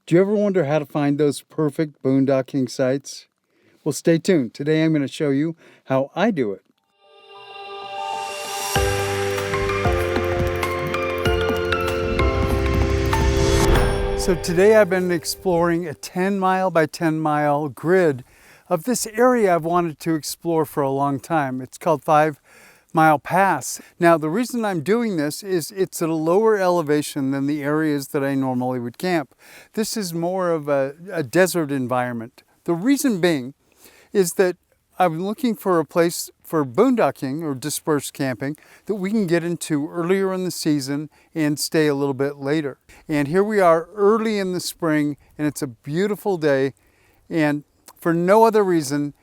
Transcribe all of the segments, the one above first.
Do you ever wonder how to find those perfect boondocking sites? Well, stay tuned. Today I'm going to show you how I do it. So today I've been exploring a 10-mile by 10-mile grid of this area I've wanted to explore for a long time. It's called 5 Mile Pass. Now the reason I'm doing this is it's at a lower elevation than the areas that I normally would camp. This is more of a desert environment. The reason being is that I'm looking for a place for boondocking or dispersed camping that we can get into earlier in the season and stay a little bit later. And here we are early in the spring, and it's a beautiful day, and for no other reason,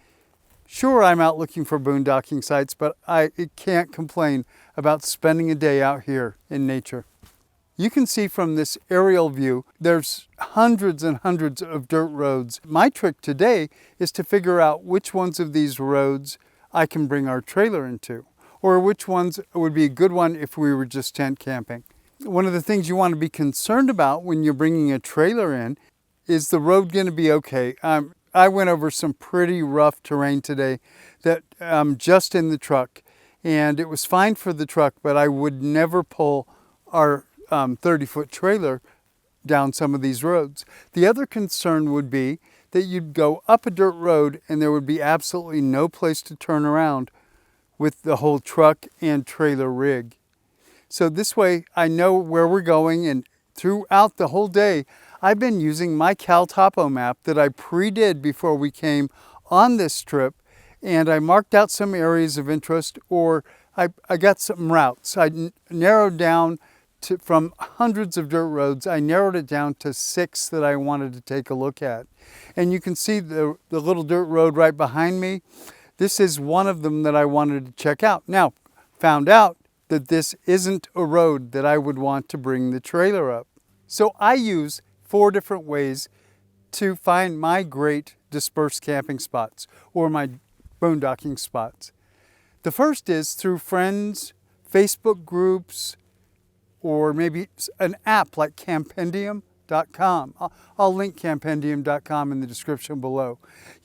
sure, I'm out looking for boondocking sites, but I can't complain about spending a day out here in nature. You can see from this aerial view, there's hundreds and hundreds of dirt roads. My trick today is to figure out which ones of these roads I can bring our trailer into, or which ones would be a good one if we were just tent camping. One of the things you want to be concerned about when you're bringing a trailer in is the road going to be okay. I went over some pretty rough terrain today that just in the truck, and it was fine for the truck, but I would never pull our 30-foot trailer down some of these roads. The other concern would be that you'd go up a dirt road and there would be absolutely no place to turn around with the whole truck and trailer rig. So this way I know where we're going, and throughout the whole day I've been using my CalTopo map that I pre-did before we came on this trip, and I marked out some areas of interest, or I got some routes. I narrowed down from hundreds of dirt roads, I narrowed it down to 6 that I wanted to take a look at. And you can see the little dirt road right behind me. This is one of them that I wanted to check out. Now, found out that this isn't a road that I would want to bring the trailer up. So I use 4 different ways to find my great dispersed camping spots or my boondocking spots. The first is through friends, Facebook groups, or maybe an app like Campendium.com. I'll link Campendium.com in the description below.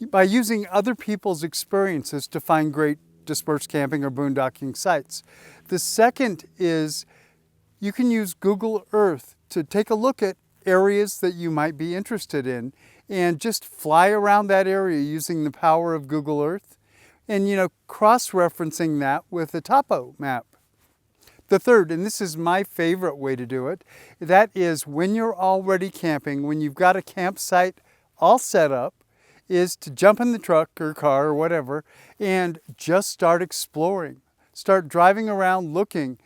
By using other people's experiences to find great dispersed camping or boondocking sites. The second is you can use Google Earth to take a look at areas that you might be interested in and just fly around that area using the power of Google Earth and, cross-referencing that with a topo map. The third, and this is my favorite way to do it, that is when you're already camping, when you've got a campsite all set up, is to jump in the truck or car or whatever and just start exploring. Start driving around looking,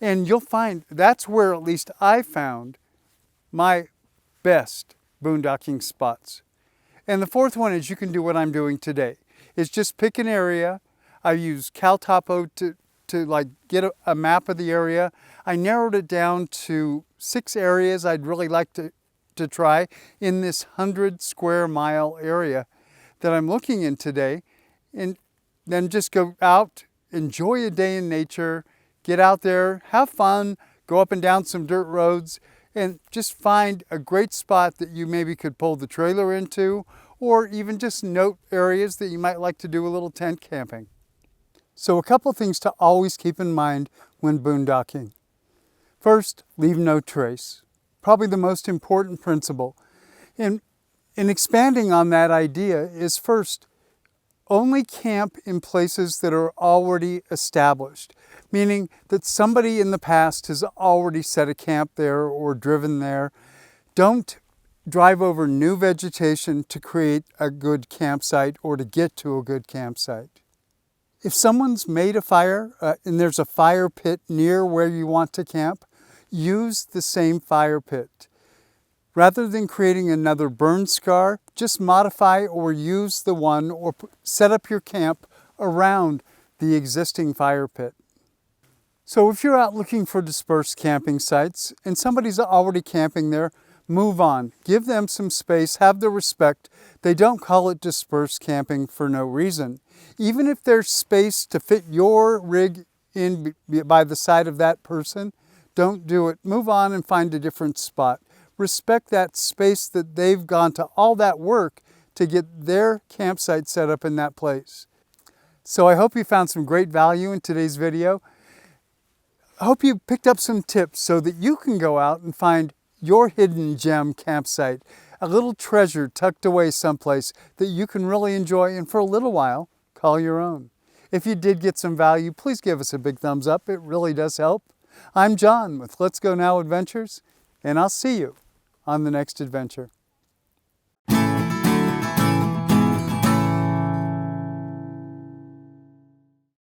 and you'll find that's where at least I found my best boondocking spots. And the fourth one is you can do what I'm doing today. Is just pick an area. I use CalTopo to get a map of the area. I narrowed it down to 6 areas I'd really like to try in this 100 square mile area that I'm looking in today, and then just go out, enjoy a day in nature, get out there, have fun, go up and down some dirt roads, and just find a great spot that you maybe could pull the trailer into, or even just note areas that you might like to do a little tent camping. So a couple things to always keep in mind when boondocking. First, leave no trace. Probably the most important principle. And in expanding on that idea is first, only camp in places that are already established, meaning that somebody in the past has already set a camp there or driven there. Don't drive over new vegetation to create a good campsite or to get to a good campsite. If someone's made a fire and there's a fire pit near where you want to camp, use the same fire pit. Rather than creating another burn scar, just modify or use the one or set up your camp around the existing fire pit. So if you're out looking for dispersed camping sites and somebody's already camping there, move on. Give them some space, have the respect. They don't call it dispersed camping for no reason. Even if there's space to fit your rig in by the side of that person, don't do it. Move on and find a different spot. respect that space that they've gone to all that work to get their campsite set up in that place. So I hope you found some great value in today's video. I hope you picked up some tips so that you can go out and find your hidden gem campsite, a little treasure tucked away someplace that you can really enjoy and for a little while call your own. If you did get some value, please give us a big thumbs up. It really does help. I'm John with Let's Go Now Adventures, and I'll see you on the next adventure.